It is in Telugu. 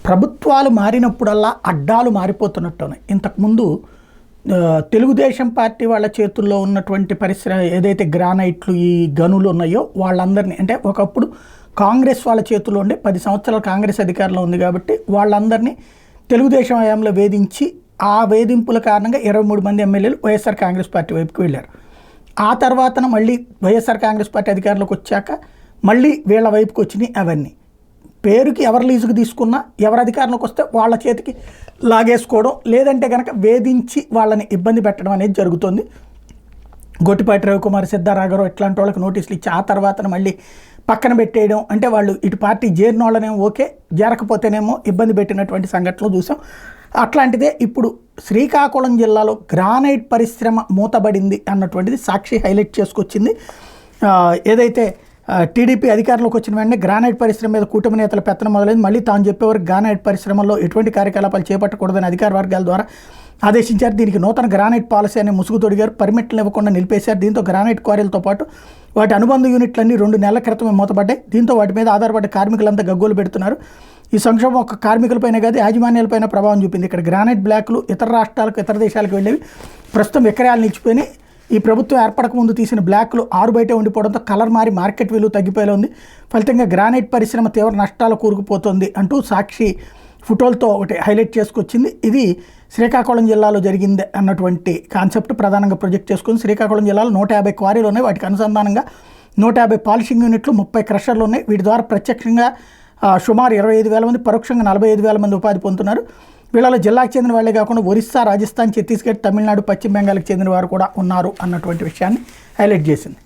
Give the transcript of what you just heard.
ప్రభుత్వాలు మారినప్పుడల్లా అడ్డాలు మారిపోతున్నట్టున్నాయి. ఇంతకుముందు తెలుగుదేశం పార్టీ వాళ్ళ చేతుల్లో ఉన్నటువంటి పరిశ్రమ ఏదైతే గ్రానైట్లు ఈ గనులు ఉన్నాయో వాళ్ళందరినీ, అంటే ఒకప్పుడు కాంగ్రెస్ వాళ్ళ చేతుల్లో ఉండే 10 సంవత్సరాలు కాంగ్రెస్ అధికారంలో ఉంది కాబట్టి వాళ్ళందరినీ తెలుగుదేశం హయాంలో వేధించి ఆ వేధింపుల కారణంగా 23 మంది ఎమ్మెల్యేలు వైఎస్ఆర్ కాంగ్రెస్ పార్టీ వైపుకి వెళ్ళారు. ఆ తర్వాతన మళ్ళీ వైఎస్ఆర్ కాంగ్రెస్ పార్టీ అధికారంలోకి వచ్చాక మళ్ళీ వీళ్ళ వైపుకి వచ్చినాయి. అవన్నీ పేరుకి ఎవరు లీజుకు తీసుకున్నా ఎవరు అధికారంలోకి వస్తే వాళ్ళ చేతికి లాగేసుకోవడం, లేదంటే కనుక వేధించి వాళ్ళని ఇబ్బంది పెట్టడం అనేది జరుగుతుంది. గొట్టిపాటి రవికుమార్, సిద్ధారాఘరావు ఇట్లాంటి వాళ్ళకి నోటీసులు ఇచ్చి ఆ తర్వాత మళ్ళీ పక్కన పెట్టేయడం, అంటే వాళ్ళు ఇటు పార్టీ చేరినోళ్ళనేమో ఓకే, చేరకపోతేనేమో ఇబ్బంది పెట్టినటువంటి సంఘటనలు చూసాం. అట్లాంటిదే ఇప్పుడు శ్రీకాకుళం జిల్లాలో గ్రానైట్ పరిశ్రమ మూతబడింది అన్నటువంటిది సాక్షి హైలైట్ చేసుకొచ్చింది. ఏదైతే టీడీపీ అధికారంలోకి వచ్చిన వెంటనే గ్రానైట్ పరిశ్రమ మీద కూటమి నేతల పెత్తనం మొదలైంది. మళ్ళీ తాను చెప్పేవారు గ్రానైట్ పరిశ్రమలో ఎటువంటి కార్యకలాపాలు చేపట్టకూడదని అధికార వర్గాల ద్వారా ఆదేశించారు. దీనికి నూతన గ్రానైట్ పాలసీ అనే ముసుగు తొడిగారు. పర్మిట్లు ఇవ్వకుండా నిలిపేశారు. దీంతో గ్రానైట్ క్వారీలతో పాటు వాటి అనుబంధ యూనిట్లన్నీ 2 నెలల క్రితమే మూతపడ్డాయి. దీంతో వాటి మీద ఆధారపడ్డ కార్మికులంతా గగ్గోలు పెడుతున్నారు. ఈ సంక్షోభం ఒక కార్మికులపైన కాదు యాజమాన్యాలపైన ప్రభావం చూపింది. ఇక్కడ గ్రానైట్ బ్లాక్లు ఇతర రాష్ట్రాలకు ఇతర దేశాలకు వెళ్ళేవి ప్రస్తుతం విక్రయాలు నిలిచిపోయినాయి. ఈ ప్రభుత్వం ఏర్పడక ముందు తీసిన బ్లాక్లు 6 బయటే ఉండిపోవడంతో కలర్ మారి మార్కెట్ విలువ తగ్గిపోయేలా ఉంది. ఫలితంగా గ్రానైట్ పరిశ్రమ తీవ్ర నష్టాలు కూరుకుపోతుంది అంటూ సాక్షి ఫోటోలతో ఒకటి హైలైట్ చేసుకొచ్చింది. ఇది శ్రీకాకుళం జిల్లాలో జరిగింది అన్నటువంటి కాన్సెప్ట్ ప్రధానంగా ప్రొజెక్ట్ చేసుకుని శ్రీకాకుళం జిల్లాలో 150 క్వారీలు ఉన్నాయి. వాటికి అనుసంధానంగా 150 పాలిషింగ్ యూనిట్లు, 30 క్రషర్లు ఉన్నాయి. వీటి ద్వారా ప్రత్యక్షంగా సుమారు 25,000 మంది, పరోక్షంగా 45,000 మంది ఉపాధి పొందుతున్నారు. వీళ్ళలో జిల్లాకు చెందిన వాళ్ళే కాకుండా ఒరిస్సా, రాజస్థాన్, ఛత్తీస్గఢ్, తమిళనాడు, పశ్చిమ బెంగాల్కి చెందిన వారు కూడా ఉన్నారు అన్నటువంటి విషయాన్ని హైలైట్ చేసింది.